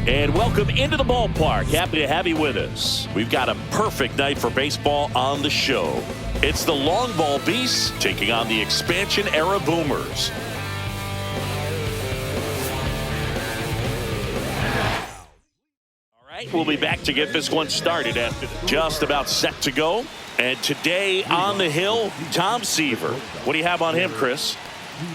And welcome into the ballpark. Happy to have you with us. We've got a perfect night for baseball on the show. It's the long ball beasts taking on the expansion era boomers. All right, we'll be back to get this one started after just about set to go. And today on the hill, Tom Seaver. What do you have on him, Chris?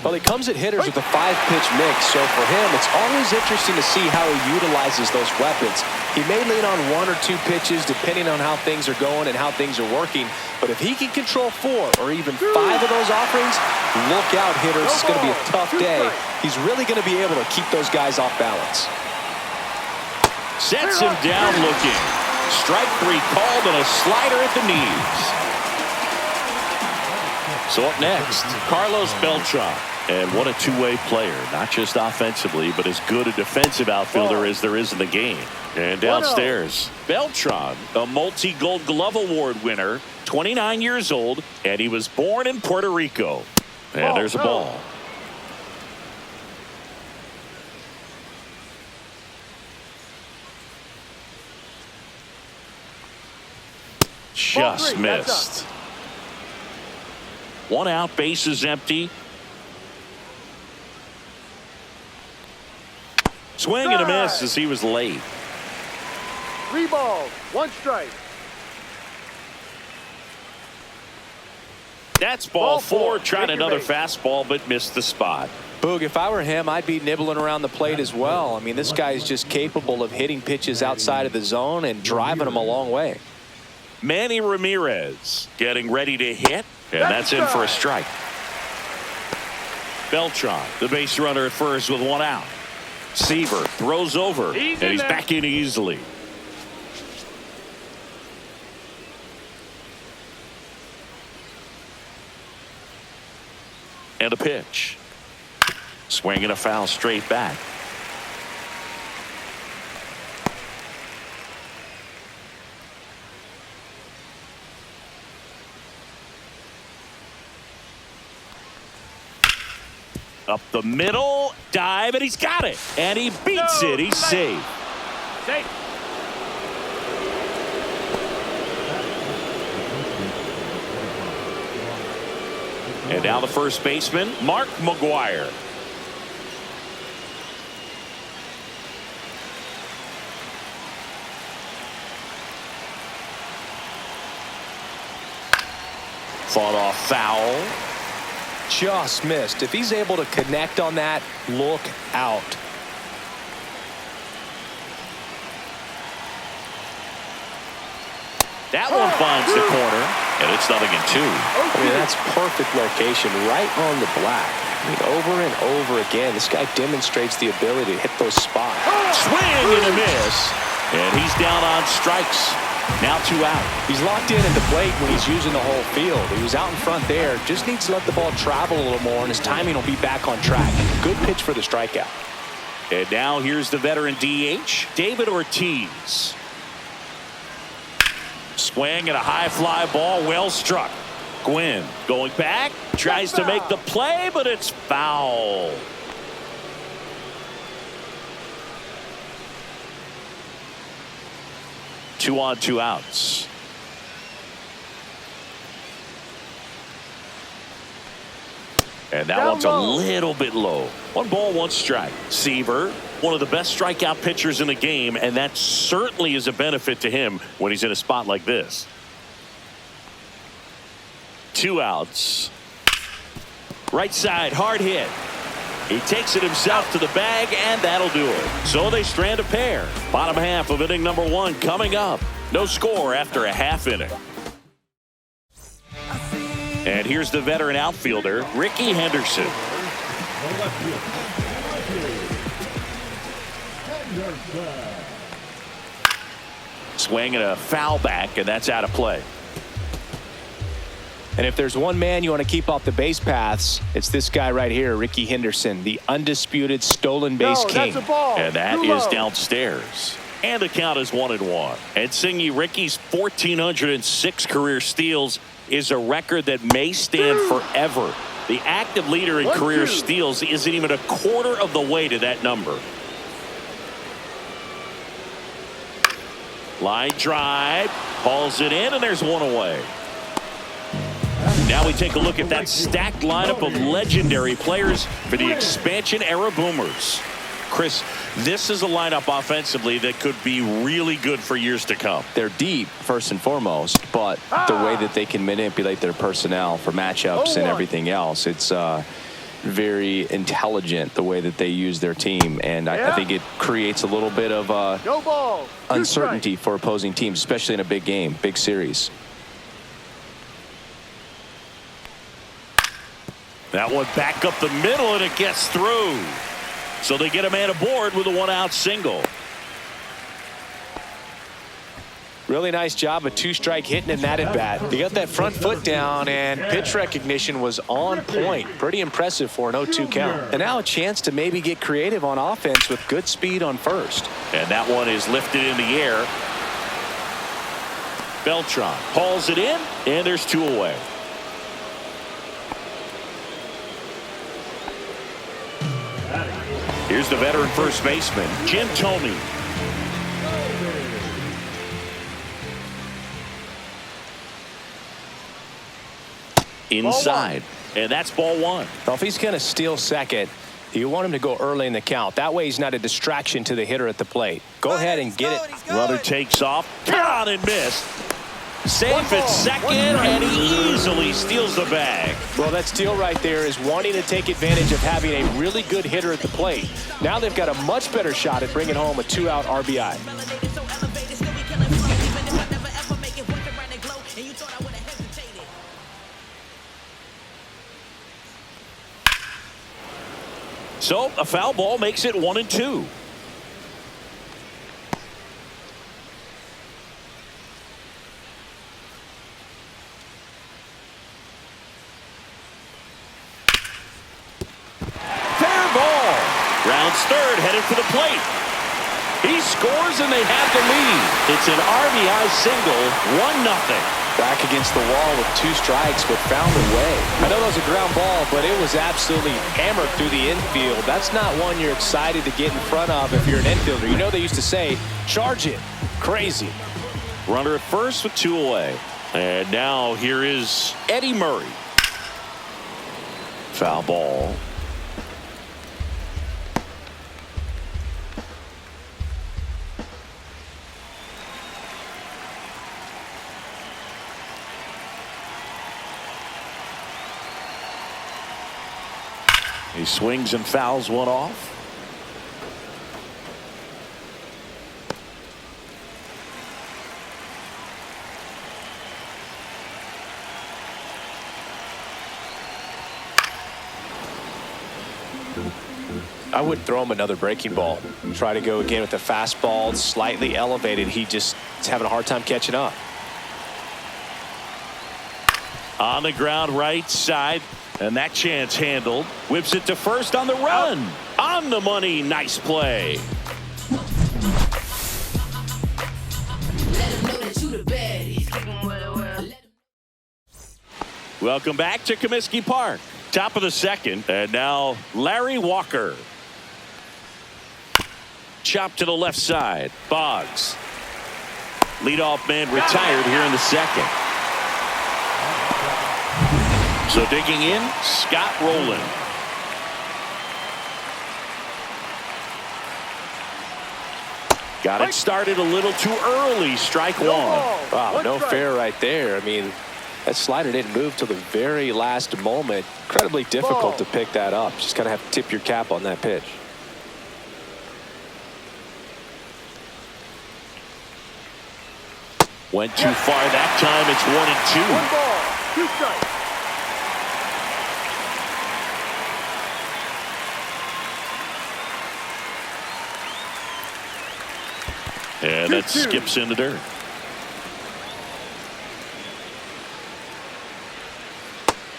Well, he comes at hitters with a 5-pitch mix, so for him, it's always interesting to see how he utilizes those weapons. He may lean on 1 or 2 pitches depending on how things are going and how things are working, but if he can control 4 or even 5 of those offerings, look out, hitters. It's going to be a tough day. He's really going to be able to keep those guys off balance. Sets him down looking. Strike 3 called and a slider at the knees. So up next, Carlos Beltran. And what a two-way player, not just offensively, but as good a defensive outfielder as there is in the game. And downstairs, Beltran, a multi-Gold Glove Award winner, 29 years old, and he was born in Puerto Rico. And there's a ball. Just missed. 1 out, base is empty. Swing and a miss as he was late. 3 balls, 1 strike. That's ball 4. Tried another fastball, but missed the spot. Boog, if I were him, I'd be nibbling around the plate as well. I mean, this guy is just capable of hitting pitches outside of the zone and driving them a long way. Manny Ramirez getting ready to hit, and that's in for a strike. Beltran, the base runner at first with 1 out. Seaver throws over, and he's back in easily. And a pitch. Swinging a foul straight back. Up the middle, dive, and he's got it. And he beats it. He's safe. And now the first baseman, Mark McGuire. Fought off foul. Just missed. If he's able to connect on that, look out. That one finds the corner, and it's 0-2. I mean, that's perfect location, right on the black. I mean, over and over again, this guy demonstrates the ability to hit those spots. Swing and a miss, and he's down on strikes. Now 2 out. He's locked in at the plate when he's using the whole field. He was out in front there. Just needs to let the ball travel a little more, and his timing will be back on track. Good pitch for the strikeout. And now here's the veteran DH, David Ortiz. Swing and a high fly ball, well struck. Gwynn going back, tries to make the play, but it's foul. Two on, 2 outs. And that one's a little bit low. 1 ball, 1 strike. Seaver, one of the best strikeout pitchers in the game, and that certainly is a benefit to him when he's in a spot like this. 2 outs. Right side, hard hit. He takes it himself to the bag, and that'll do it. So they strand a pair. Bottom half of inning number 1 coming up. No score after a half inning. And here's the veteran outfielder, Ricky Henderson. Swing and a foul back, and that's out of play. And if there's one man you want to keep off the base paths, it's this guy right here, Ricky Henderson, the undisputed stolen base king. And that is downstairs. And the count is 1-1. And Singy, Ricky's 1,406 career steals is a record that may stand forever. The active leader in career steals isn't even a quarter of the way to that number. Line drive. Hauls it in, and there's one away. Now we take a look at that stacked lineup of legendary players for the expansion era Boomers. Chris, this is a lineup offensively that could be really good for years to come. They're deep, first and foremost, but the way that they can manipulate their personnel for matchups and everything else, it's very intelligent the way that they use their team, and I think it creates a little bit of uncertainty for opposing teams, especially in a big game, big series. That one back up the middle, and it gets through. So they get a man aboard with a one-out single. Really nice job of two-strike hitting in that at-bat. They got that front foot down, and pitch recognition was on point. Pretty impressive for an 0-2 count. And now a chance to maybe get creative on offense with good speed on first. And that one is lifted in the air. Beltran hauls it in, and there's two away. Here's the veteran first baseman, Jim Thome. Inside, and that's ball one. Well, if he's going to steal second, you want him to go early in the count. That way he's not a distraction to the hitter at the plate. Go ahead and get it. Runner takes off, on and missed. Safe at second, and he easily steals the bag. Well, that steal right there is wanting to take advantage of having a really good hitter at the plate. Now they've got a much better shot at bringing home a two-out RBI. So a foul ball makes it 1-2. Rounds third, headed for the plate. He scores, and they have the lead. It's an RBI single, 1-0. Back against the wall with two strikes, but found a way. I know that was a ground ball, but it was absolutely hammered through the infield. That's not one you're excited to get in front of if you're an infielder. You know they used to say, charge it. Crazy. Runner at first with two away. And now here is Eddie Murray. Foul ball. He swings and fouls one off. I would throw him another breaking ball. Try to go again with the fastball, slightly elevated. He just is having a hard time catching up. On the ground, right side. And that chance handled. Whips it to first on the run. On the money. Nice play. Welcome back to Comiskey Park. Top of the second. And now Larry Walker. Chop to the left side. Boggs. Leadoff man retired here in the second. So digging in, Scott Rowland. Got it started a little too early. Strike one. Wow, no fair right there. I mean, that slider didn't move till the very last moment. Incredibly difficult to pick that up. Just kind of have to tip your cap on that pitch. Went too far that time. It's 1-2. 1 ball, 2 strikes. And that skips in the dirt.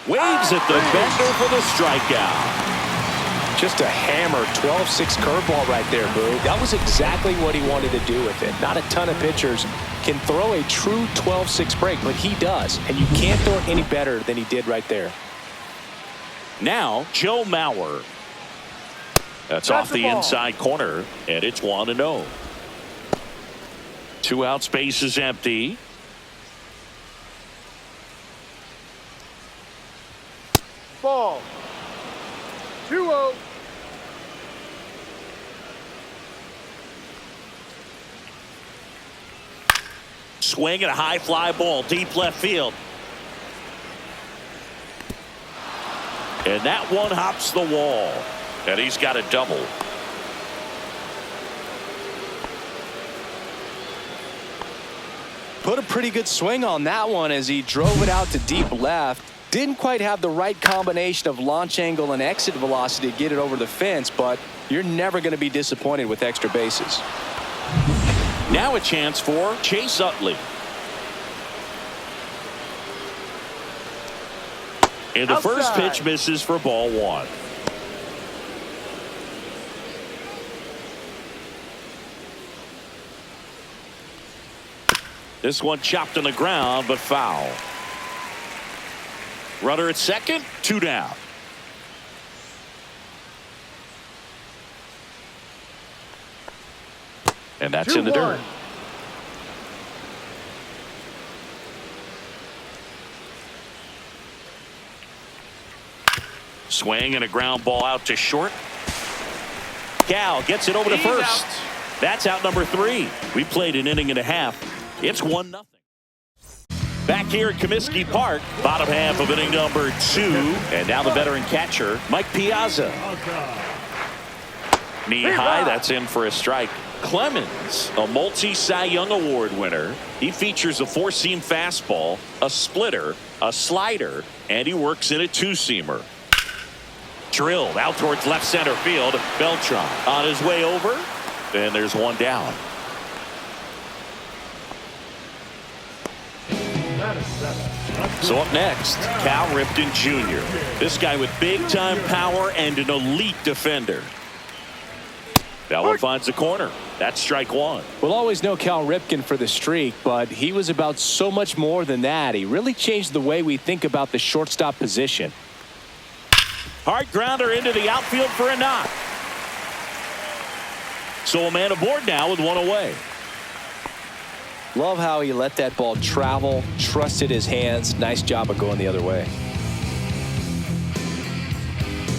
Waves at the bender for the strikeout. Just a hammer 12-6 curveball right there, Boo. That was exactly what he wanted to do with it. Not a ton of pitchers can throw a true 12-6 break, but he does. And you can't throw it any better than he did right there. Now, Joe Mauer. That's off the inside corner, and it's 1-0. 2 outs, base is empty. Ball. 2-0. Swing and a high fly ball deep left field. And that one hops the wall. And he's got a double. Put a pretty good swing on that one as he drove it out to deep left. Didn't quite have the right combination of launch angle and exit velocity to get it over the fence, but you're never going to be disappointed with extra bases. Now a chance for Chase Utley. And the first pitch misses for ball 1. This one chopped on the ground, but foul. Runner at second, 2 down. And that's in the dirt. Swing and a ground ball out to short. Cal gets it over to first. That's out number 3. We played an inning and a half. It's 1-0. Back here at Comiskey Park, bottom half of inning number 2. And now the veteran catcher, Mike Piazza. Knee high, that's in for a strike. Clemens, a multi-Cy Young Award winner. He features a 4-seam fastball, a splitter, a slider, and he works in a 2-seamer. Drilled out towards left center field. Beltran on his way over. And there's 1 down. So up next, Cal Ripken Jr. This guy with big-time power and an elite defender. That one finds the corner. That's strike 1. We'll always know Cal Ripken for the streak, but he was about so much more than that. He really changed the way we think about the shortstop position. Hard grounder into the outfield for a knock. So a man aboard now with 1 away. Love how he let that ball travel, trusted his hands. Nice job of going the other way.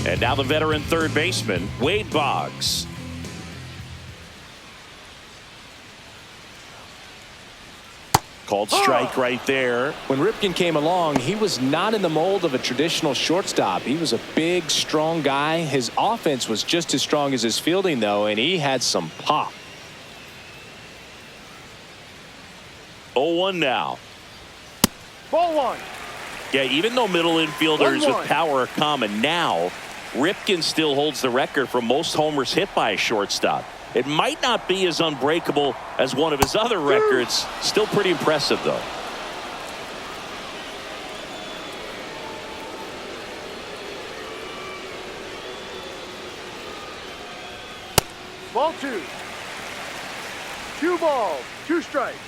And now the veteran third baseman, Wade Boggs. Called strike right there. When Ripken came along, he was not in the mold of a traditional shortstop. He was a big, strong guy. His offense was just as strong as his fielding, though, and he had some pop. 0-1 now. Ball 1. Yeah, even though middle infielders with power are common now, Ripken still holds the record for most homers hit by a shortstop. It might not be as unbreakable as one of his other records. Still pretty impressive, though. Ball 2. 2 balls, 2 strikes.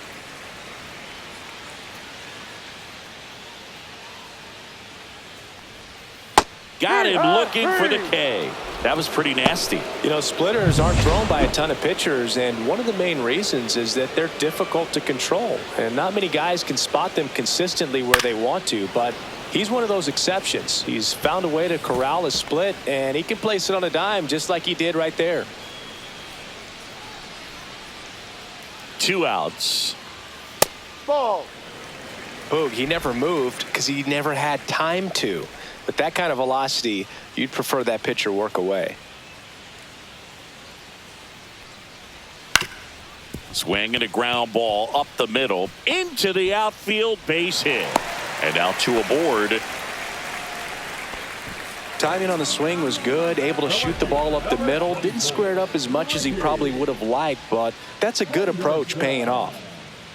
Got him looking for the K. That was pretty nasty. You know, splitters aren't thrown by a ton of pitchers, and one of the main reasons is that they're difficult to control. And not many guys can spot them consistently where they want to, but he's one of those exceptions. He's found a way to corral a split, and he can place it on a dime just like he did right there. 2 outs. Ball. Boog, he never moved because he never had time to. With that kind of velocity, you'd prefer that pitcher work away. Swing and a ground ball up the middle into the outfield, base hit. And now 2 aboard. Timing on the swing was good, able to shoot the ball up the middle. Didn't square it up as much as he probably would have liked, but that's a good approach, paying off.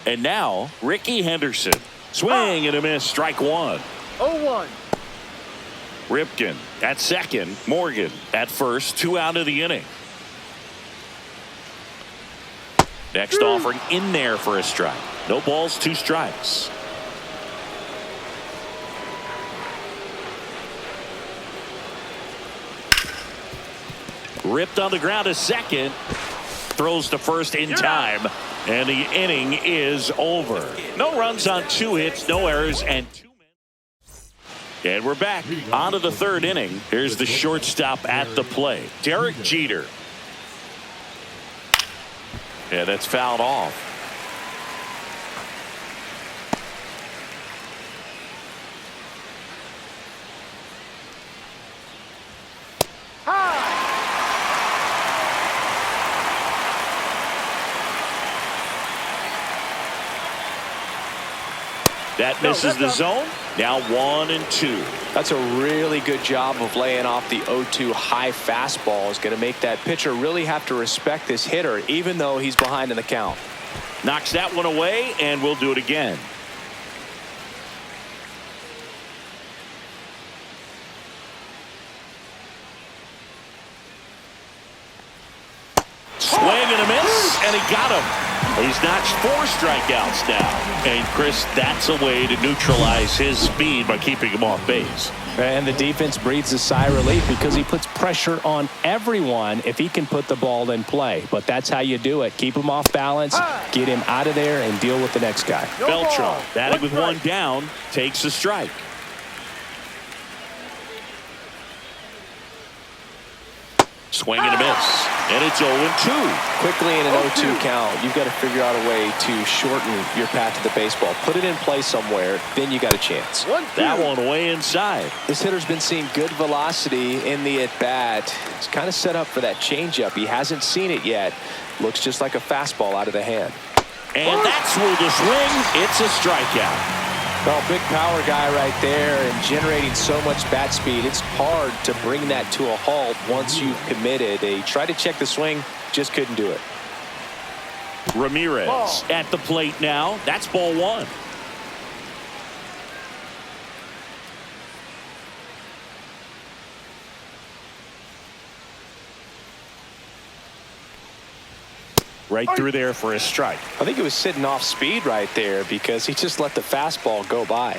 And now Ricky Henderson. Swing and a miss, strike 1. 0-1. Ripken at second, Morgan at first, 2 out of the inning. Next offering in there for a strike. No balls, 2 strikes. Ripped on the ground to second. Throws to first in time. And the inning is over. No runs on 2 hits, no errors, and 2 men. And we're back on to the 3rd inning. Here's the shortstop at the plate, Derek Jeter. Yeah, that's fouled off. That misses the zone. Now 1-2. That's a really good job of laying off the 0-2 high fastball. Is going to make that pitcher really have to respect this hitter, even though he's behind in the count. Knocks that one away, and we'll do it again. Swing and a miss, and he got him. He's notched 4 strikeouts now. And, Chris, that's a way to neutralize his speed by keeping him off base. And the defense breathes a sigh of relief because he puts pressure on everyone if he can put the ball in play. But that's how you do it. Keep him off balance, get him out of there, and deal with the next guy. Beltran, batting with 1 down, takes a strike. Swing and a miss. And it's 0-2. Quickly in an 0-2 count, you've got to figure out a way to shorten your path to the baseball. Put it in play somewhere, then you got a chance. That one way inside. This hitter's been seeing good velocity in the at-bat. It's kind of set up for that changeup. He hasn't seen it yet. Looks just like a fastball out of the hand. And that's where the swing. It's a strikeout. Well, big power guy right there and generating so much bat speed. It's hard to bring that to a halt once you've committed. They tried to check the swing, just couldn't do it. Ramirez at the plate now. That's ball 1. Right through there for a strike. I think it was sitting off speed right there because he just let the fastball go by.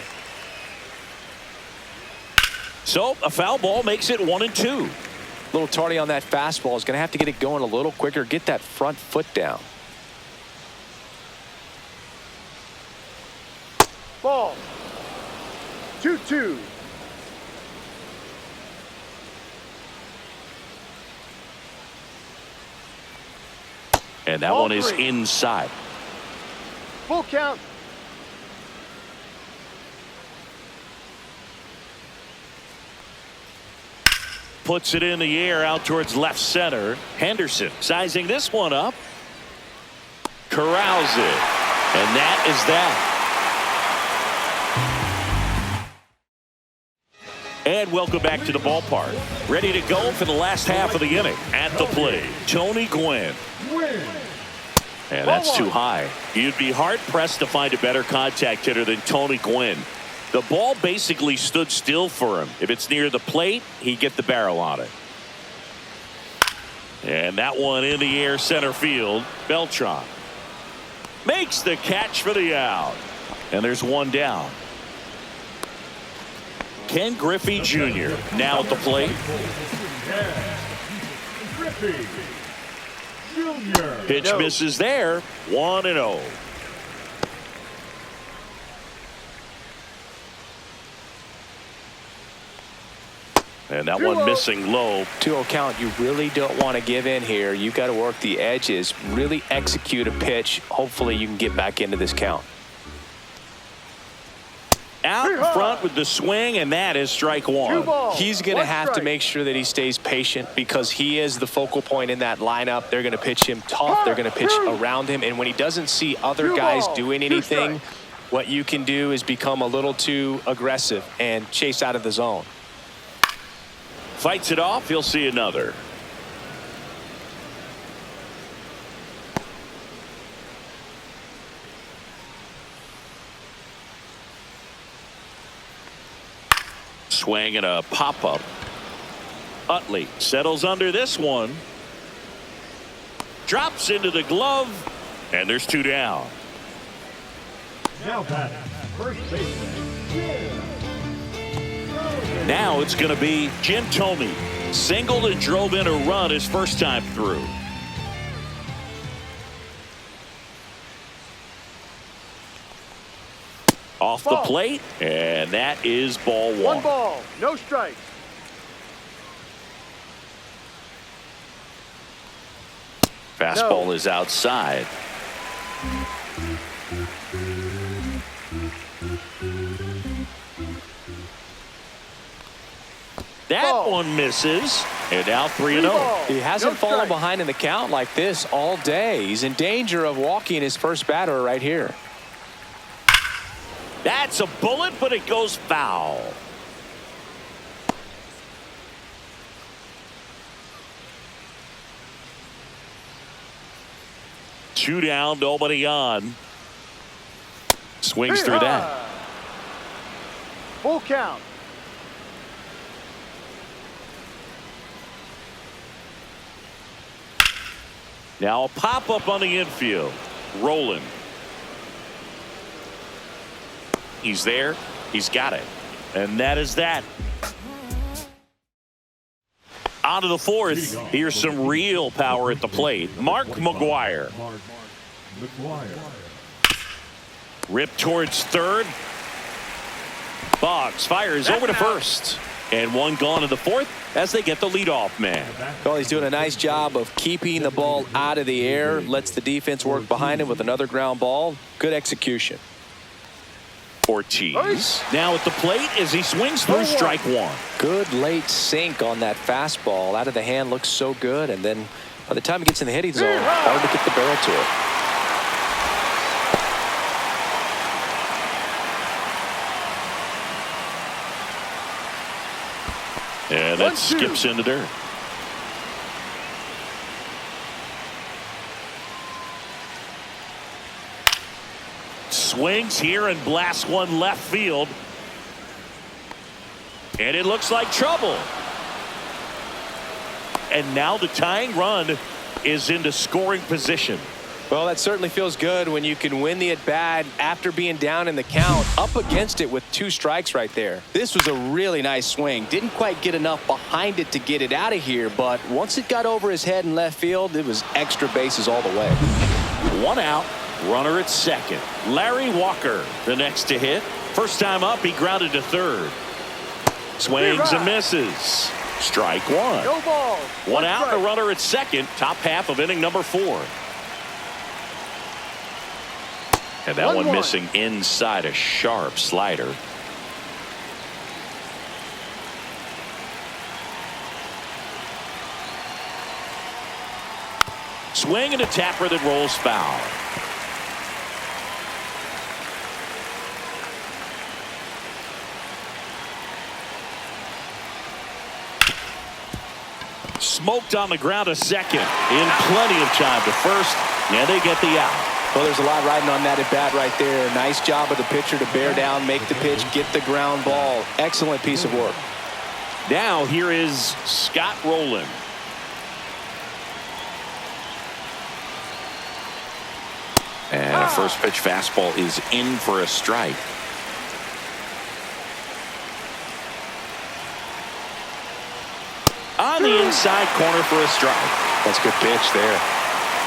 So a foul ball makes it 1-2. A little tardy on that fastball. Is going to have to get it going a little quicker. Get that front foot down. Ball. 2-2. And that one is inside. Full count. Puts it in the air out towards left center. Henderson sizing this one up. Corrals it. And that is that. And welcome back to the ballpark. Ready to go for the last half of the inning. At the plate, Tony Gwynn. And that's too high. You'd be hard-pressed to find a better contact hitter than Tony Gwynn. The ball basically stood still for him. If it's near the plate, he'd get the barrel on it. And that one in the air center field. Beltran makes the catch for the out. And there's 1 down. Ken Griffey Jr. now at the plate. Pitch misses there. 1-0. And that one missing low. 2-0 count. You really don't want to give in here. You've got to work the edges. Really execute a pitch. Hopefully you can get back into this count. Out in front with the swing, and that is strike 1. He's going to have to make sure that he stays patient because he is the focal point in that lineup. They're going to pitch him tough. They're going to pitch around him. And when he doesn't see other guys doing anything, what you can do is become a little too aggressive and chase out of the zone. Fights it off. He'll see another. Swing and a pop-up. Utley settles under this one. Drops into the glove. And there's 2 down. Now batting, first baseman, Jim. Now it's going to be Jim Thome. Singled and drove in a run his first time through. Off the Ball. plate, and that is ball one. One ball, no strikes. Fastball is outside. That Ball. one misses, and now 3-0. Three balls, He hasn't no fallen strikes. behind in the count like this all day. He's in danger of walking his first batter right here. That's a bullet, but it goes foul. Two down, nobody on. Swings through that. Full count. Now a pop-up on the infield. Rolling. He's there. He's got it. And that is that. On to the fourth. Here's some real power at the plate. Mark McGwire. Mark McGwire. Ripped towards third. Boggs fires over to first. And one gone in the fourth as they get the leadoff man. Well, he's doing a nice job of keeping the ball out of the air. Lets the defense work behind him with another ground ball. Good execution. Ortiz now at the plate as he swings through strike one. Good late sink on that fastball. Out of the hand looks so good. And then by the time he gets in the hitting zone, hard to get the barrel to it. And that skips into dirt. Swings here and blasts one left field. And it looks like trouble. And now the tying run is into scoring position. Well, that certainly feels good when you can win the at-bat after being down in the count, up against it with 2 strikes right there. This was a really nice swing. Didn't quite get enough behind it to get it out of here, but once it got over his head in left field, it was extra bases all the way. 1 out, runner at second. Larry Walker, the next to hit. First time up, he grounded to third. Swings and misses. Strike one. No ball. One out, and a runner at second. Top half of inning number 4. And that one missing inside a sharp slider. Swing and a tapper that rolls foul. Smoked on the ground to second in plenty of time to first, and they get the out. Well, there's a lot riding on that at bat right there. Nice job of the pitcher to bear down, make the pitch, get the ground ball. Excellent piece of work. Now here is Scott Rowland. And a first pitch fastball is in for a strike. On the inside corner for a strike. That's a good pitch there.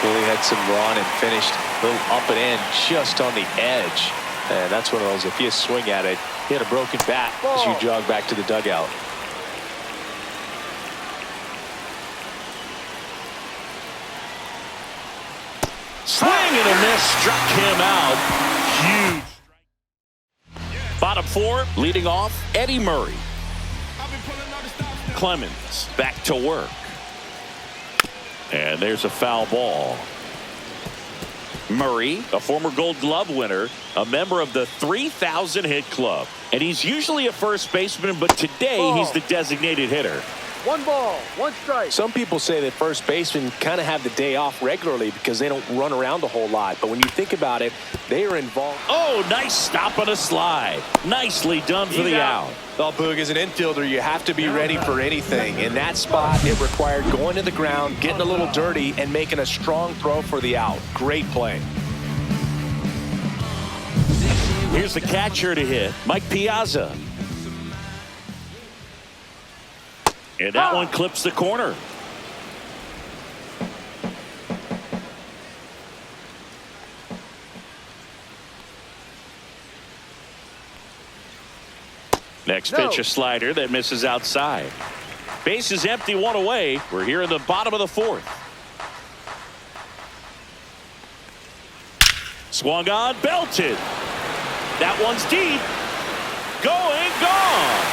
Really had some run and finished a little up and in just on the edge. And that's one of those, if you swing at it, he had a broken bat as you jog back to the dugout. Swing and a miss, struck him out. Huge. Bottom 4, leading off, Eddie Murray. Clemens back to work. And there's a foul ball. Murray, a former Gold Glove winner, a member of the 3,000 hit club. And he's usually a first baseman, but today he's the designated hitter. 1 ball, 1 strike. Some people say that first basemen kind of have the day off regularly because they don't run around a whole lot. But when you think about it, they are involved. Oh, nice stop on a slide. Nicely done for the out. Well, Boog, as an infielder, you have to be ready for anything. In that spot, it required going to the ground, getting a little dirty, and making a strong throw for the out. Great play. Here's the catcher to hit, Mike Piazza. And that one clips the corner. Next pitch, a slider that misses outside. Base is empty, one away. We're here in the bottom of the fourth. Swung on, belted. That one's deep. Going, gone.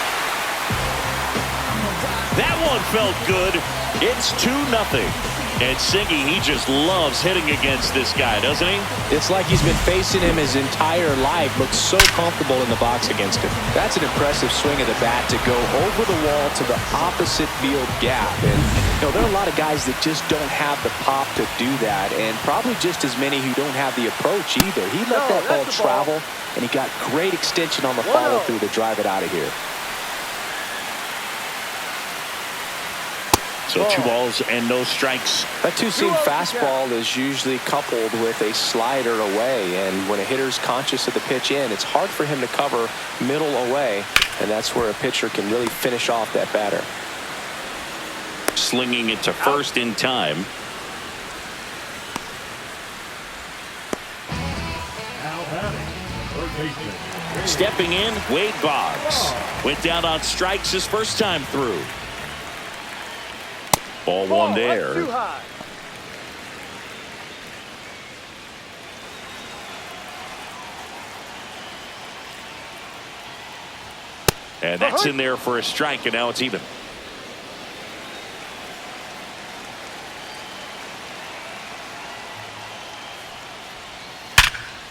That one felt good. It's 2-0. And Singy, he just loves hitting against this guy, doesn't he? It's like he's been facing him his entire life. Looks so comfortable in the box against him. That's an impressive swing of the bat to go over the wall to the opposite field gap. And there are a lot of guys that just don't have the pop to do that, and probably just as many who don't have the approach either. He let that ball travel, and he got great extension on the follow-through to drive it out of here. So 2 balls and no strikes. That two-seam fastball is usually coupled with a slider away, and when a hitter's conscious of the pitch in, it's hard for him to cover middle away, and that's where a pitcher can really finish off that batter. Slinging it to first in time. Now batting, third baseman. Stepping in, Wade Boggs. Went down on strikes his first time through. Ball one there. Too high. And that's in there for a strike, and now it's even.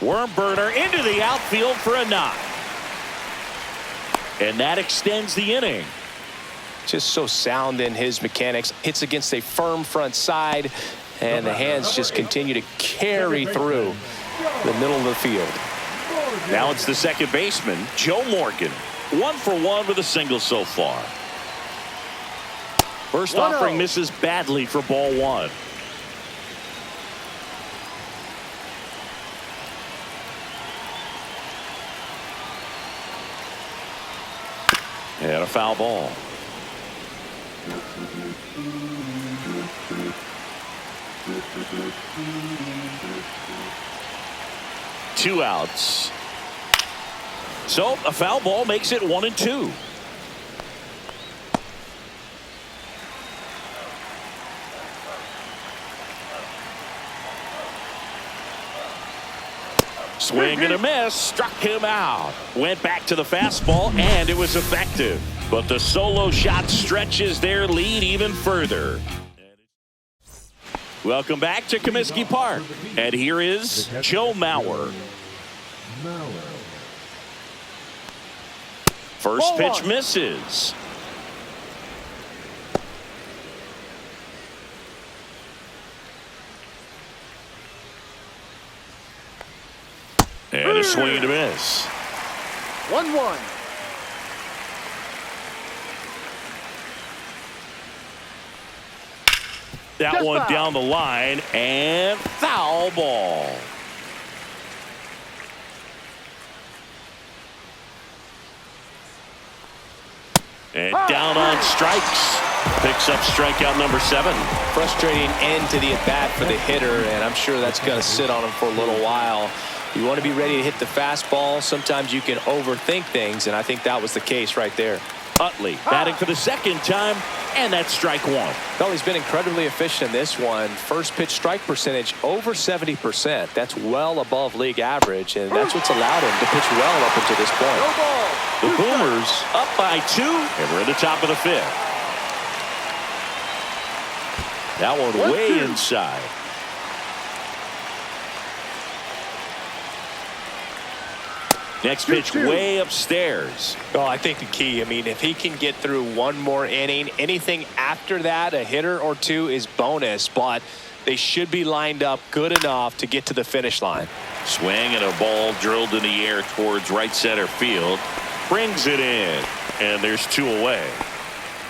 Worm burner into the outfield for a knock. And that extends the inning. Just so sound in his mechanics. Hits against a firm front side, and the hands just continue to carry through the middle of the field. Now it's the second baseman, Joe Morgan. 1 for 1 with a single so far. First offering misses badly for ball one. And a foul ball. Two outs. So a foul ball makes it 1-2. Swing and a miss, struck him out. Went back to the fastball, and it was effective. But the solo shot stretches their lead even further. Welcome back to Comiskey Park. And here is Joe Mauer. First pitch misses. And a swing and a miss. 1-1. That one down the line, and foul ball. And down on strikes. Picks up strikeout number 7. Frustrating end to the at-bat for the hitter, and I'm sure that's going to sit on him for a little while. You want to be ready to hit the fastball. Sometimes you can overthink things, and I think that was the case right there. Utley batting for the second time, and that's strike 1. Well, he's been incredibly efficient in this one. First pitch strike percentage over 70%. That's well above league average, and that's what's allowed him to pitch well up until this point. The Boomers up by 2, and we're in the top of the 5th. That one way inside. Next pitch way upstairs. Well, I think the key, if he can get through one more inning, anything after that, a hitter or two is bonus, but they should be lined up good enough to get to the finish line. Swing and a ball drilled in the air towards right center field. Brings it in, and there's 2 away.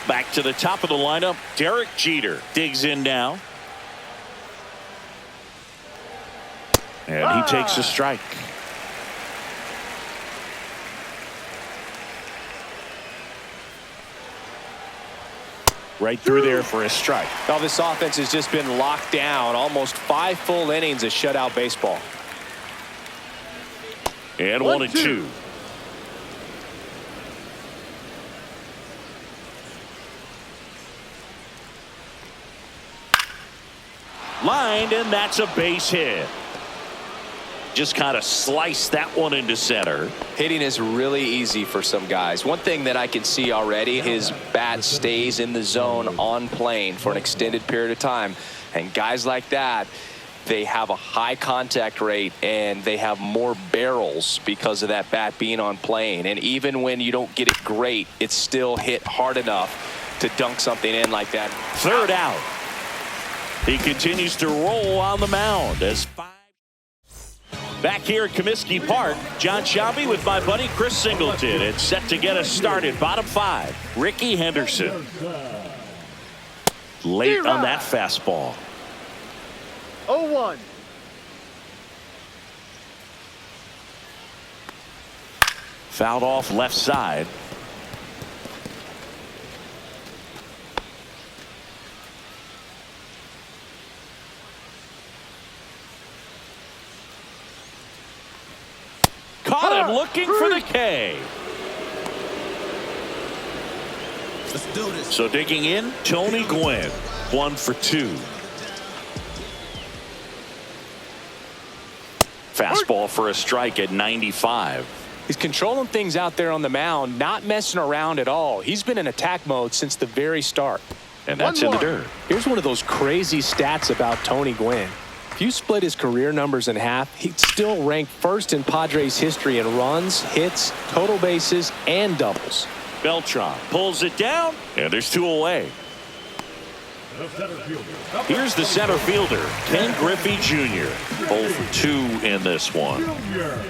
Back to the top of the lineup, Derek Jeter digs in now. And he takes a strike. Right through there for a strike. Well, this offense has just been locked down. Almost 5 full innings of shutout baseball. And 1-2. Lined, and that's a base hit. Just kind of sliced that one into center. Hitting is really easy for some guys. One thing that I can see already, his bat stays in the zone on plane for an extended period of time. And guys like that, they have a high contact rate and they have more barrels because of that bat being on plane. And even when you don't get it great, it's still hit hard enough to dunk something in like that. Third out. He continues to roll on the mound as 5. Back here at Comiskey Park, John Shelby with my buddy Chris Singleton. It's set to get us started. Bottom 5, Ricky Henderson. Late on that fastball. 0-1. Fouled off left side. Caught him looking for the K. Let's do this. So digging in, Tony Gwynn, 1 for 2. Fastball for a strike at 95. He's controlling things out there on the mound, not messing around at all. He's been in attack mode since the very start. And that's in the dirt. Here's one of those crazy stats about Tony Gwynn. If you split his career numbers in half, he'd still rank first in Padres history in runs, hits, total bases, and doubles. Beltran pulls it down, and there's 2 away. The center fielder. Here's the center fielder, Ken Griffey Jr. 0 for 2 in this one. Junior.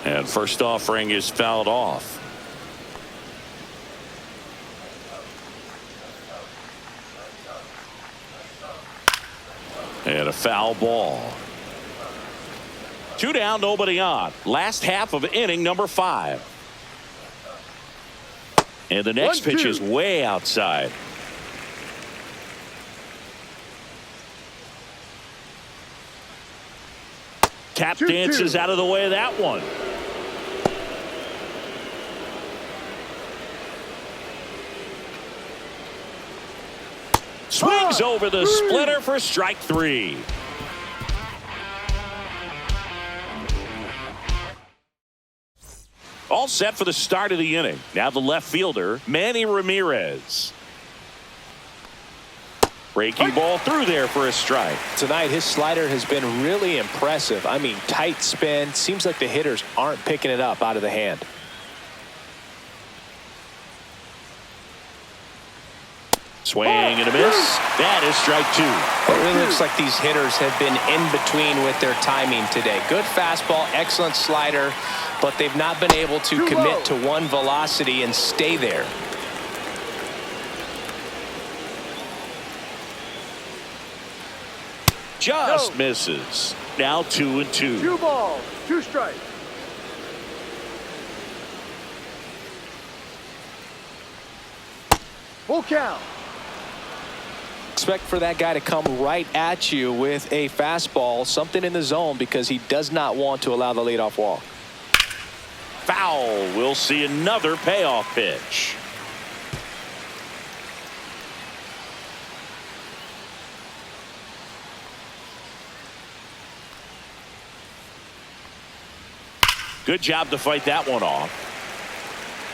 And first offering is fouled off. And a foul ball. 2 down, nobody on. Last half of inning number 5. And the next pitch is way outside. Tap dances out of the way of that one. Swings over the splitter for strike 3. All set for the start of the inning. Now the left fielder, Manny Ramirez. Breaking ball through there for a strike. Tonight, his slider has been really impressive. I mean, tight spin. Seems like the hitters aren't picking it up out of the hand. Swing and a miss. That is strike 2. It really looks like these hitters have been in between with their timing today. Good fastball, excellent slider, but they've not been able to commit to one velocity and stay there. Just misses. Now 2 and 2. 2 balls, 2 strikes. Full count. Expect for that guy to come right at you with a fastball, something in the zone, because he does not want to allow the leadoff walk. Foul. We'll see another payoff pitch. Good job to fight that one off.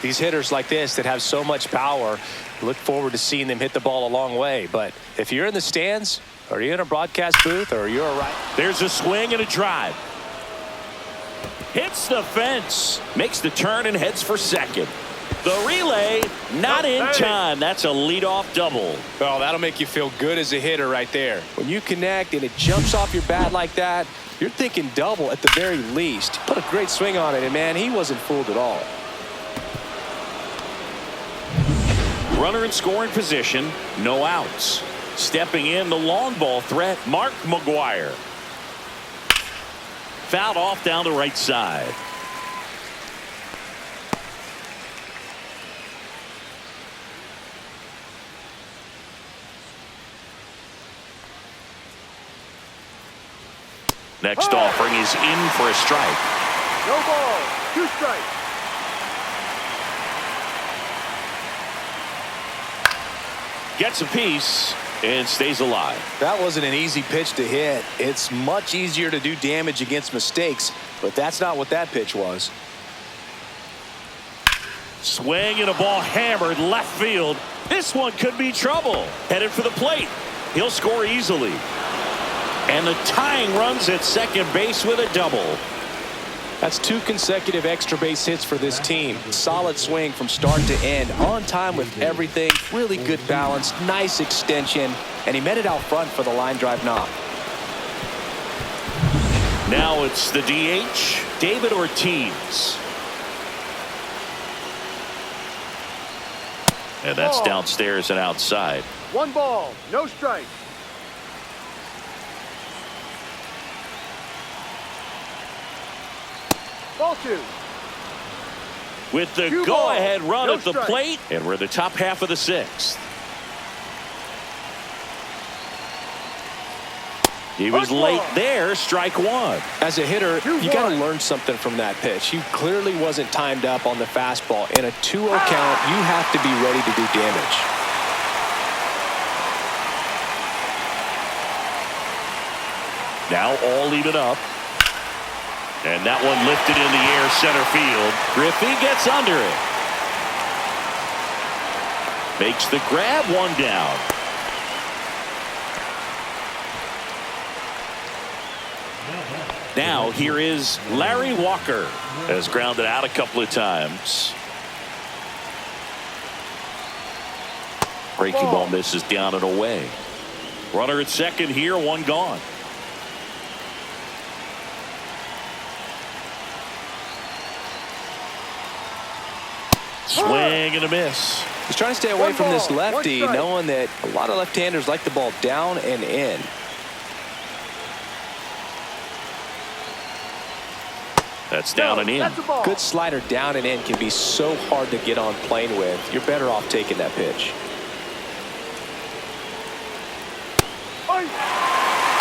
These hitters like this that have so much power, look forward to seeing them hit the ball a long way. But if you're in the stands, or you're in a broadcast booth, or you're right. There's a swing and a drive. Hits the fence. Makes the turn and heads for second. The relay not in time. That's a leadoff double. Well, that'll make you feel good as a hitter right there. When you connect and it jumps off your bat like that, you're thinking double at the very least. Put a great swing on it, and man, he wasn't fooled at all. Runner in scoring position, no outs. Stepping in the long ball threat, Mark McGuire. Fouled off down the right side. Next offering is in for a strike. No ball, 2 strikes. Gets a piece and stays alive. That wasn't an easy pitch to hit. It's much easier to do damage against mistakes, but that's not what that pitch was. Swing and a ball hammered left field. This one could be trouble. Headed for the plate. He'll score easily. And the tying runs at second base with a double. That's 2 consecutive extra base hits for this team. Solid swing from start to end. On time with everything. Really good balance. Nice extension. And he met it out front for the line drive knock. Now it's the DH, David Ortiz. And that's Ball. downstairs and outside. 1 ball, no strike. Ball 2. With the 2 go-ahead balls, run no at the strike. plate, and we're in the top half of the 6th. He was One late ball. there, strike 1. As a hitter, 2-1. you got to learn something from that pitch. He clearly wasn't timed up on the fastball. In a 2-0 count, you have to be ready to do damage. Now all even up. And that one lifted in the air center field. Griffey gets under it. Makes the grab, 1 down. Now here is Larry Walker. Has grounded out a couple of times. Breaking ball misses down and away. Runner at second here, 1 gone. Swing and a miss. He's trying to stay away 1 from this ball, 1 lefty, strike. knowing that a lot of left-handers like the ball down and in. That's down and in. That's a ball. Good slider down and in can be so hard to get on plane with. You're better off taking that pitch.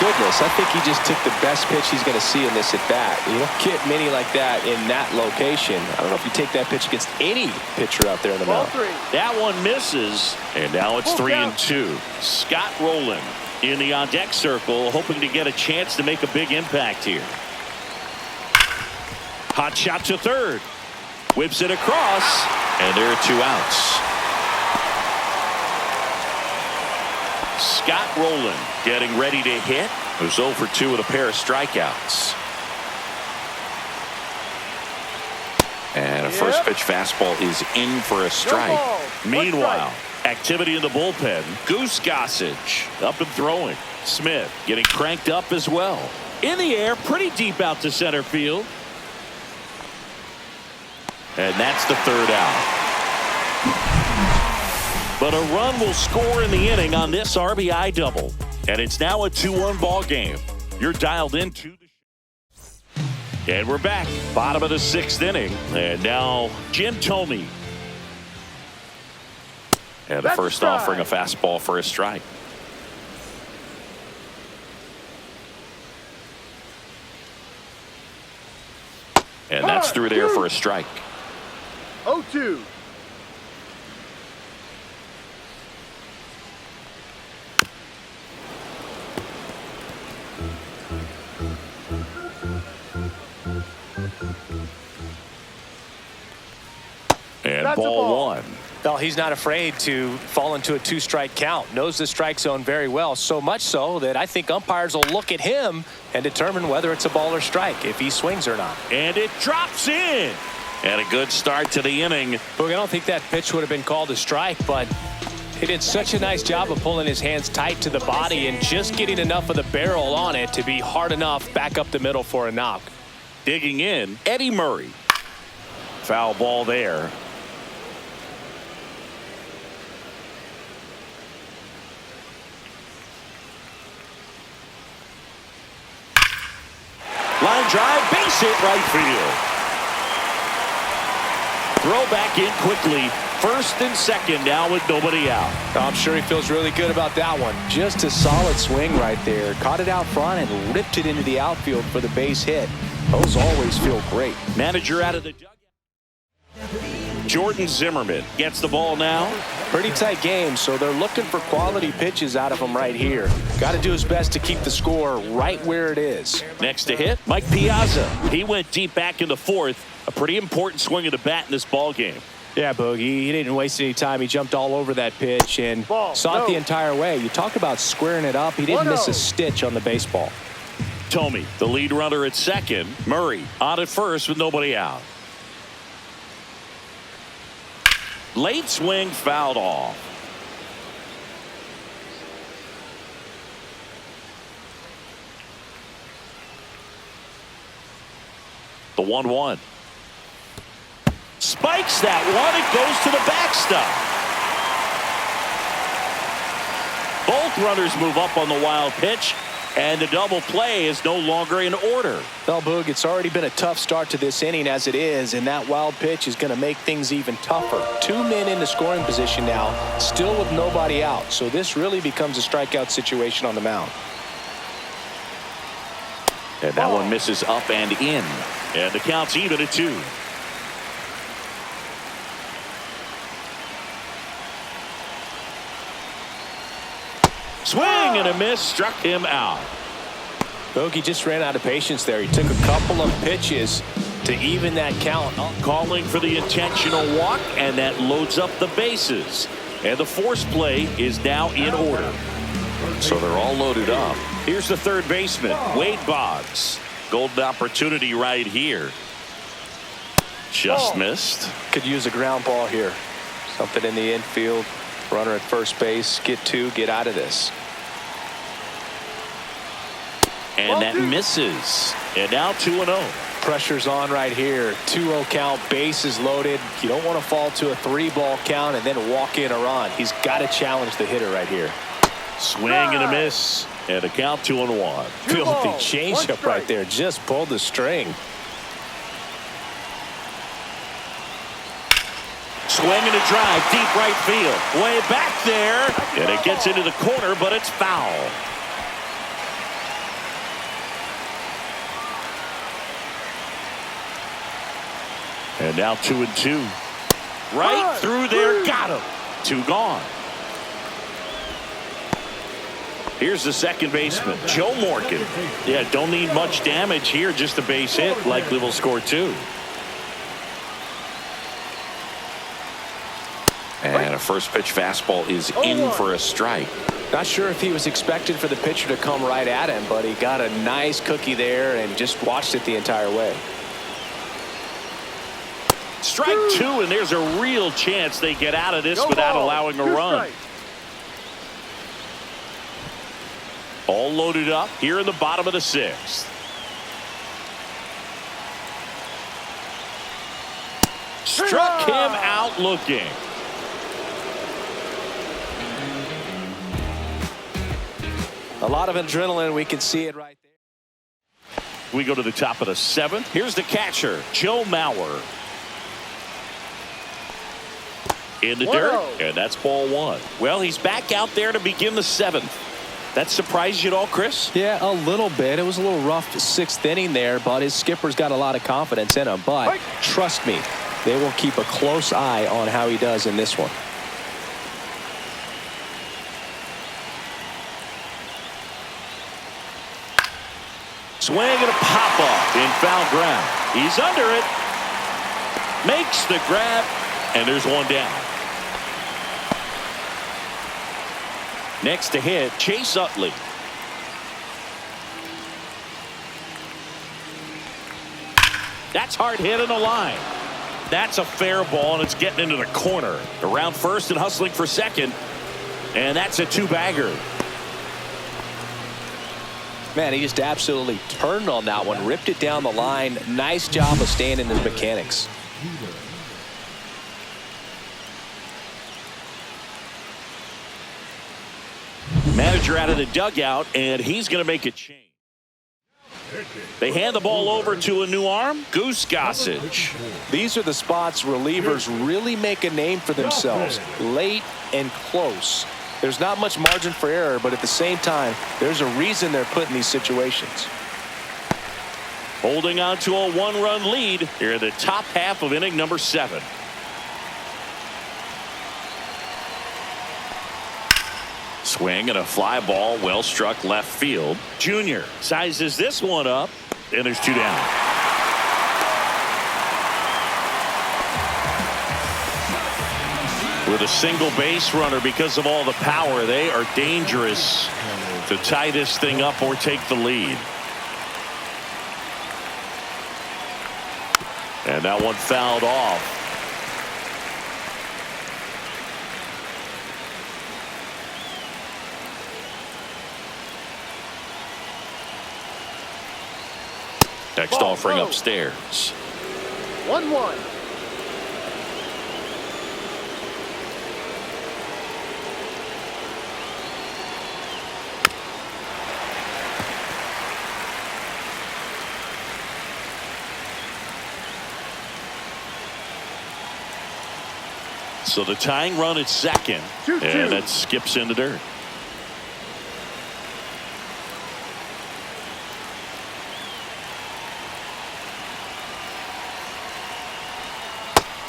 Goodness, I think he just took the best pitch he's going to see in this at bat. You don't get many like that in that location. I don't know if you take that pitch against any pitcher out there in the Ball mound. 3. That one misses, and now it's Full 3 count. and 2. Scott Rowland in the on-deck circle, hoping to get a chance to make a big impact here. Hot shot to third. Whips it across, and there are 2 outs. Scott Rowland getting ready to hit. It was 0 for 2 with a pair of strikeouts. And a first pitch fastball is in for a strike. ball, 1 Meanwhile, activity in the bullpen. Goose Gossage up and throwing. Smith getting cranked up as well. In the air, pretty deep out to center field. And that's the 3rd out. But a run will score in the inning on this RBI double. And it's now a 2-1 ball game. You're dialed into the show. And we're back. Bottom of the 6th inning. And now Jim Thome. And the That's a first strike. offering a fastball for a strike. And that's through there for a strike. 0-2. And That's a ball ball. 1. No, he's not afraid to fall into a 2-strike count. Knows the strike zone very well, so much so that I think umpires will look at him and determine whether it's a ball or strike, if he swings or not. And it drops in. And a good start to the inning. Look, I don't think that pitch would have been called a strike, but he did such a nice job of pulling his hands tight to the body and just getting enough of the barrel on it to be hard enough back up the middle for a knock. Digging in, Eddie Murray. Foul ball there. Line drive, base hit right field. Throw back in quickly. First and second now with nobody out. I'm sure he feels really good about that one. Just a solid swing right there. Caught it out front and ripped it into the outfield for the base hit. Those always feel great. Manager out of the dugout. Jordan Zimmerman gets the ball now. Pretty tight game, so they're looking for quality pitches out of him right here. Got to do his best to keep the score right where it is. Next to hit, Mike Piazza. He went deep back in the fourth. A pretty important swing of the bat in this ball game. Yeah, Boogie, he didn't waste any time. He jumped all over that pitch and saw it the entire way. You talk about squaring it up. He didn't miss a stitch on the baseball. Tomey, the lead runner at second. Murray on at first with nobody out. Late swing fouled off. The 1-1. Spikes that one. It goes to the backstop. Both runners move up on the wild pitch, and the double play is no longer in order. Well, Boog, it's already been a tough start to this inning as it is, and that wild pitch is going to make things even tougher. 2 men in the scoring position now, still with nobody out, so this really becomes a strikeout situation on the mound. And that one misses up and in, and the count's even at 2. Swing and a miss, struck him out. Bogey just ran out of patience there. He took a couple of pitches to even that count. Calling for the intentional walk, and that loads up the bases. And the force play is now in order. So they're all loaded up. Here's the third baseman, Wade Boggs. Golden opportunity right here. Just missed. Could use a ground ball here. Something in the infield. Runner at first base. Get 2. Get out of this. And that misses. And now 2-0. Pressure's on right here. 2-0 count. Bases loaded. You don't want to fall to a 3-ball count and then walk in a run. He's got to challenge the hitter right here. Swing and a miss. And a count 2-1. Filthy changeup right there. Just pulled the string. Swing and a drive, deep right field. Way back there. And it gets into the corner, but it's foul. And now 2-2. Right through there. Got him. 2 gone. Here's the second baseman, Joe Morgan. Yeah, don't need much damage here. Just a base hit. Likely will score 2. And a first pitch fastball is in for a strike. Not sure if he was expected for the pitcher to come right at him, but he got a nice cookie there and just watched it the entire way. Strike 2, and there's a real chance they get out of this without allowing a run. All loaded up here in the bottom of the 6th. Struck him out looking. A lot of adrenaline. We can see it right there. We go to the top of the 7th. Here's the catcher, Joe Mauer. In the dirt, and that's ball 1. Well, he's back out there to begin the 7th. That surprised you at all, Chris? Yeah, a little bit. It was a little rough 6th inning there, but his skipper's got a lot of confidence in him. But trust me, they will keep a close eye on how he does in this one. Swing and a pop-up in foul ground. He's under it. Makes the grab, and there's 1 down. Next to hit, Chase Utley. That's hard hit in the line. That's a fair ball, and it's getting into the corner. Around first and hustling for second, and that's a 2-bagger. Man, he just absolutely turned on that one, ripped it down the line. Nice job of staying in his mechanics. Manager out of the dugout, and he's going to make a change. They hand the ball over to a new arm, Goose Gossage. These are the spots relievers really make a name for themselves, late and close. There's not much margin for error, but at the same time, there's a reason they're put in these situations. Holding on to a 1-run lead here in the top half of inning number 7. Swing and a fly ball, well struck left field. Junior sizes this one up, and there's 2 down. With a single base runner, because of all the power, they are dangerous to tie this thing up or take the lead. And that one fouled off. Next offering upstairs. 1-1. So the tying run at second, 2-2. and that skips into dirt.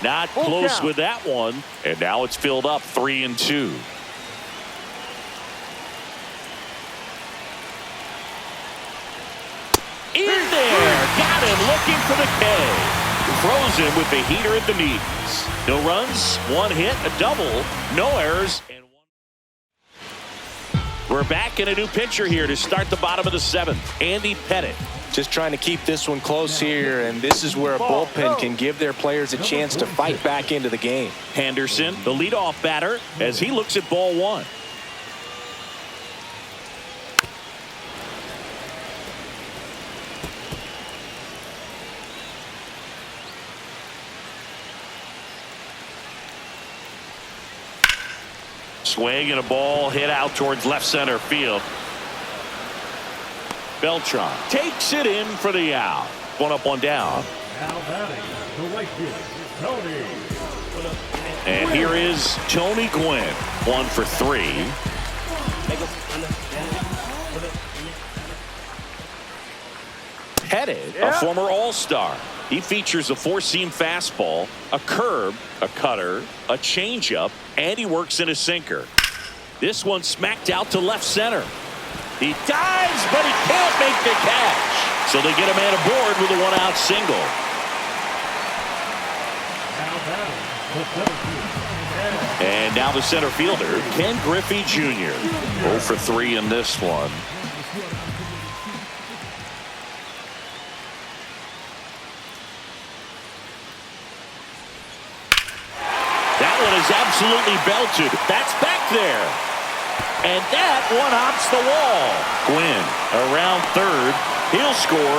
Not close count. with that one, and now it's filled up 3-2. In there, got him looking for the K. Throws him with the heater at the knees. No runs, 1 hit, a double, no errors. And we're back in a new pitcher here to start the bottom of the 7th. Andy Pettit. Just trying to keep this one close here, and this is where a bullpen can give their players a chance to fight back into the game. Henderson, the leadoff batter, as he looks at ball 1. Swing and a ball hit out towards left center field. Beltran takes it in for the out. 1 up, 1 down. Now batting, the right fielder, Tony. And here is Tony Gwynn. 1 for 3. Pettit, a former All-Star. He features a 4-seam fastball, a curve, a cutter, a changeup, and he works in a sinker. This one smacked out to left center. He dives, but he can't make the catch. So they get a man aboard with a 1-out single. And now the center fielder, Ken Griffey Jr. 0 for 3 in this one. That one is absolutely belted. That's back there. And that one hops the wall. Gwynn around third. He'll score.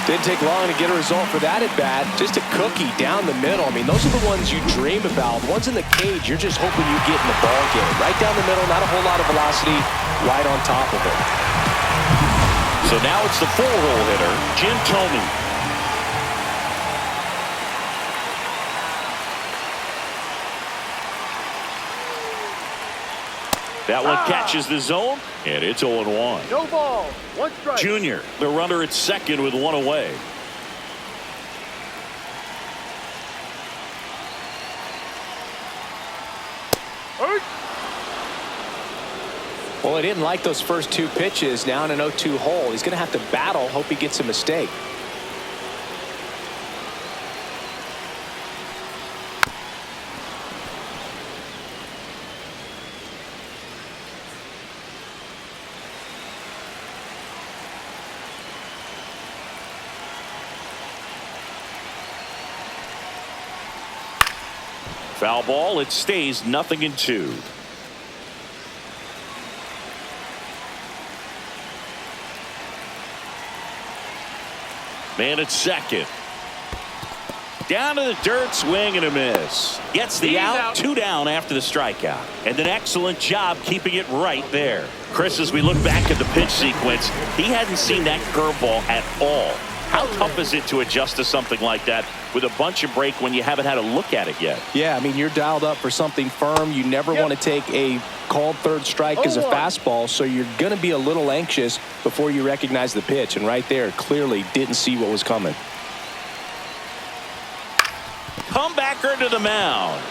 Didn't take long to get a result for that at bat. Just a cookie down the middle. I mean, those are the ones you dream about. The ones in the cage, you're just hoping you get in the ball game. Right down the middle, not a whole lot of velocity, right on top of it. So now it's the 4-hole hitter, Jim Thome. That one catches the zone, and it's 0-1. No ball. 1 strike. Junior, the runner at second with 1 away. Well, he didn't like those first 2 pitches. Now in an 0-2 hole, he's going to have to battle, hope he gets a mistake. Foul ball, it stays 0-2. Man at second. Down to the dirt, swing and a miss. Gets the out, 2 down after the strikeout. And an excellent job keeping it right there. Chris, as we look back at the pitch sequence, he hadn't seen that curveball at all. How tough is it to adjust to something like that with a bunch of break when you haven't had a look at it yet? Yeah, I mean, you're dialed up for something firm. You never want to take a called third strike as a fastball, so you're going to be a little anxious before you recognize the pitch. And right there, clearly didn't see what was coming. Comebacker to the mound.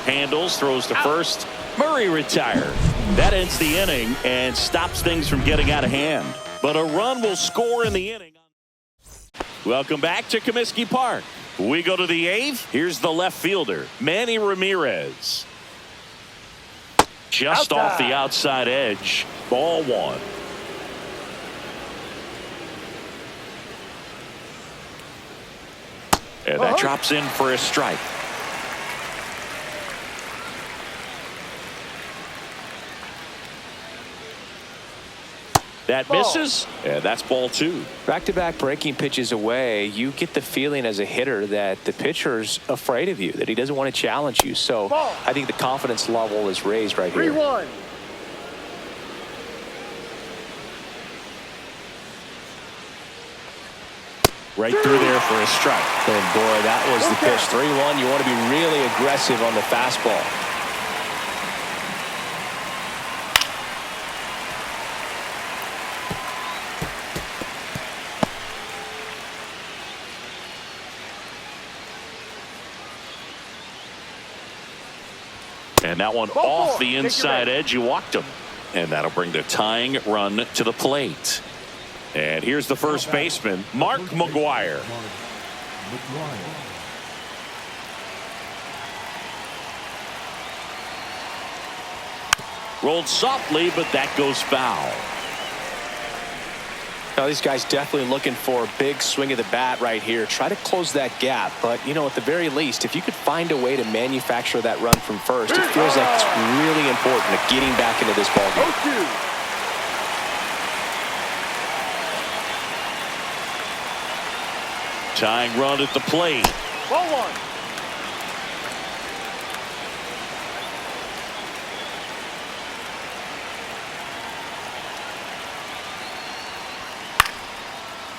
Handles, throws to first. Murray retired. That ends the inning and stops things from getting out of hand. But a run will score in the inning. Welcome back to Comiskey Park. We go to the 8th. Here's the left fielder, Manny Ramirez. Just off the outside edge. Ball 1. And that drops in for a strike. That misses, and that's ball 2. Back-to-back breaking pitches away, you get the feeling as a hitter that the pitcher's afraid of you, that he doesn't want to challenge you. So I think the confidence level is raised right here. 3-1. Right through there for a strike. And boy, that was the pitch. 3-1. You want to be really aggressive on the fastball. And that one off the inside edge. You walked him. And that'll bring the tying run to the plate. And here's the first baseman, Mark McGwire. Rolled softly, but that goes foul. Now, these guys definitely looking for a big swing of the bat right here. Try to close that gap. But, you know, at the very least, if you could find a way to manufacture that run from first, it feels like it's really important to getting back into this ballgame. Tying run at the plate. Ball 1.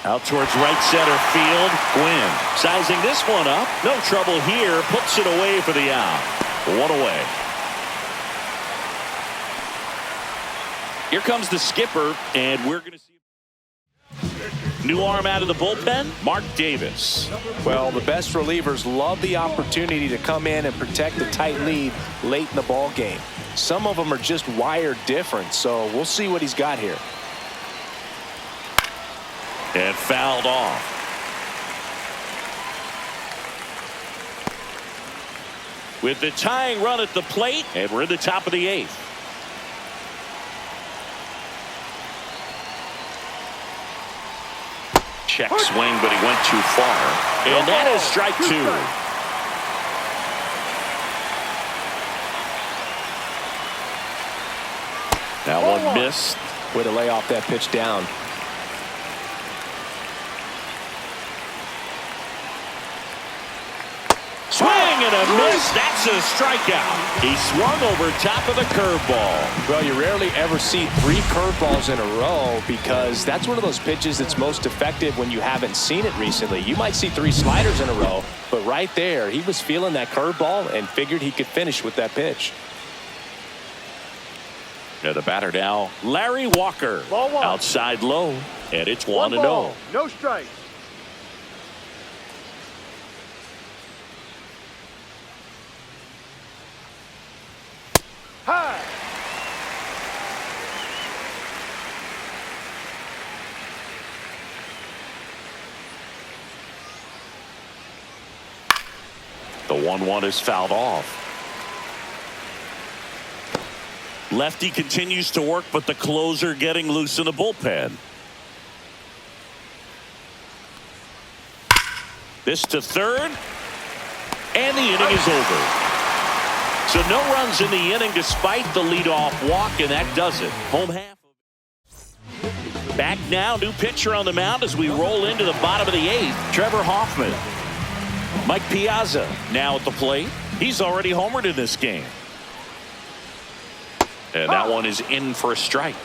Out towards right center field. Gwynn sizing this one up. No trouble here. Puts it away for the out. 1 away. Here comes the skipper, and we're going to see new arm out of the bullpen, Mark Davis. Well, the best relievers love the opportunity to come in and protect the tight lead late in the ball game. Some of them are just wired different, so we'll see what he's got here. And fouled off. With the tying run at the plate, and we're in the top of the 8th. Check swing, but he went too far. And that is strike 2. That one missed. Way to lay off that pitch down. Swing and a miss. That's a strikeout. He swung over top of the curveball. Well, you rarely ever see 3 curveballs in a row because that's one of those pitches that's most effective when you haven't seen it recently. You might see 3 sliders in a row, but right there, he was feeling that curveball and figured he could finish with that pitch. Now the batter now, Larry Walker. Ball 1. Outside low, and it's 1-0. No strikes. High. The 1-1 is fouled off. Lefty continues to work, but the closer getting loose in the bullpen. This to third, and the inning is over. So no runs in the inning despite the leadoff walk, and that does it. Home half. Back now, new pitcher on the mound as we roll into the bottom of the 8th. Trevor Hoffman. Mike Piazza now at the plate. He's already homered in this game. And that one is in for a strike.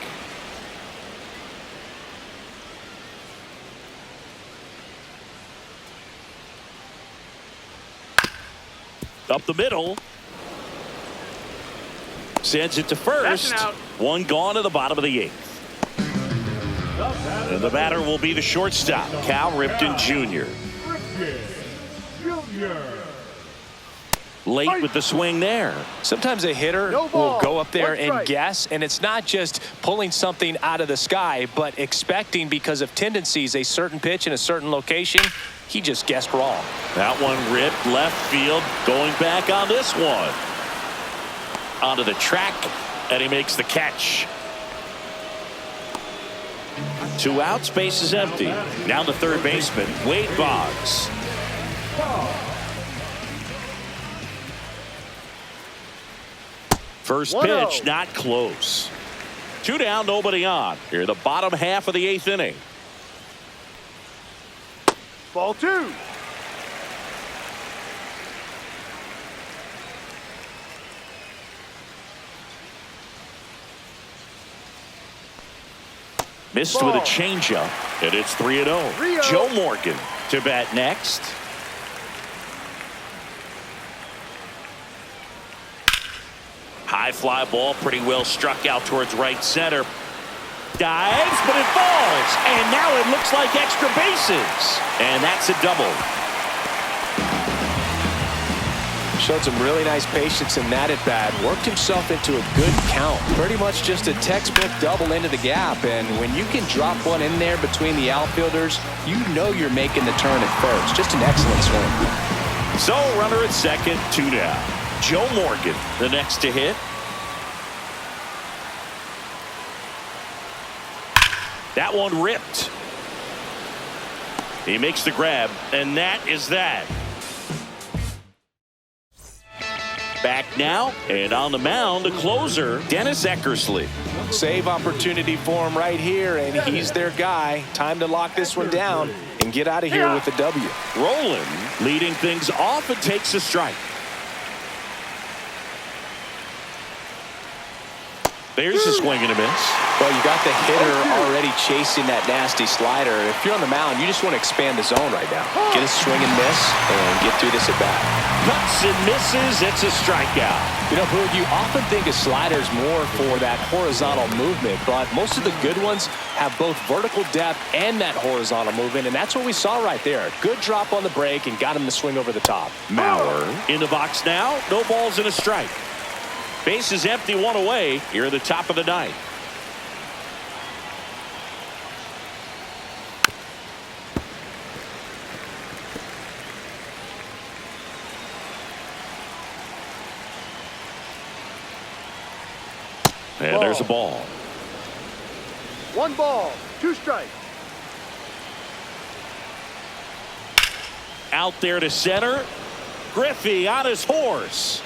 Up the middle. Sends it to first. One gone to the bottom of the 8th. And the batter will be the shortstop, Cal Ripken Jr. late with the swing there. Sometimes a hitter No ball. will go up there One and strike. guess, and it's not just pulling something out of the sky, but expecting because of tendencies a certain pitch in a certain location. He just guessed wrong. That one ripped left field. Going back on this one. Onto the track, and he makes the catch. 2 outs, base is empty. Now the third baseman, Wade Boggs. First 1-0. pitch, not close. 2 down, nobody on. Here, the bottom half of the 8th inning. Ball 2. Missed Ball. with a changeup, and it's 3-0. 3-0. Joe Morgan to bat next. High fly ball, pretty well struck out towards right center. Dives, but it falls, and now it looks like extra bases, and that's a double. Showed some really nice patience in that at bat. Worked himself into a good count. Pretty much just a textbook double into the gap. And when you can drop one in there between the outfielders, you know you're making the turn at first. Just an excellent swing. So runner at second, 2 down. Joe Morgan, the next to hit. That one ripped. He makes the grab, and that is that. Back now, and on the mound, the closer, Dennis Eckersley. Save opportunity for him right here, and he's their guy. Time to lock this one down and get out of here with the W. Roland leading things off and takes a strike. There's a swing and a miss. Well, you got the hitter already chasing that nasty slider. If you're on the mound, you just want to expand the zone right now. Get a swing and miss and get through this at bat. Cuts and misses. It's a strikeout. You know, Boog, you often think a slider's more for that horizontal movement, but most of the good ones have both vertical depth and that horizontal movement, and that's what we saw right there. Good drop on the break and got him to swing over the top. Mauer in the box now. No balls and a strike. Base is empty, 1 away. Here at the top of the 9th. And there's a ball. 1 ball, 2 strikes. Out there to center. Griffey on his horse.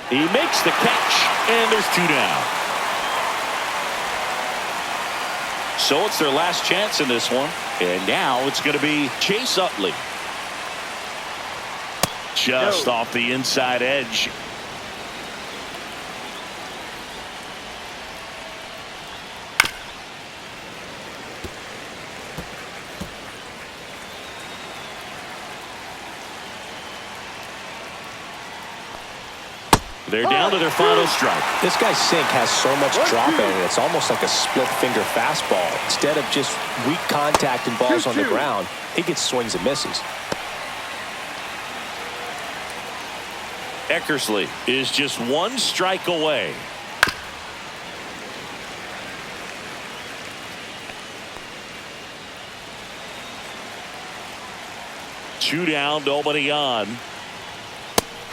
He makes the catch, and there's 2 down. So it's their last chance in this one, and now it's going to be Chase Utley. Just off the inside edge. They're down to their final strike. This guy's sink has so much drop in it, it's almost like a split finger fastball. Instead of just weak contact and balls on the ground, he gets swings and misses. Eckersley is just 1 strike away. Two down, nobody on.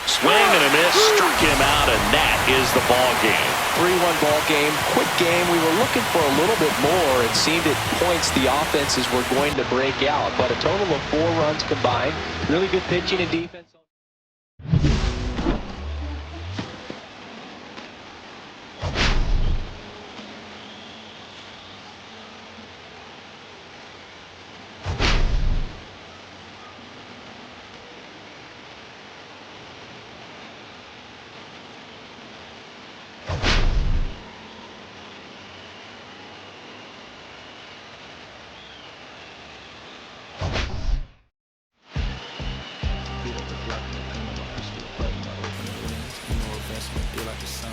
Swing and a miss, struck him out, and that is the ball game. 3-1 ball game, quick game. We were looking for a little bit more. It seemed at points the offenses were going to break out, but a total of 4 runs combined. Really good pitching and defense.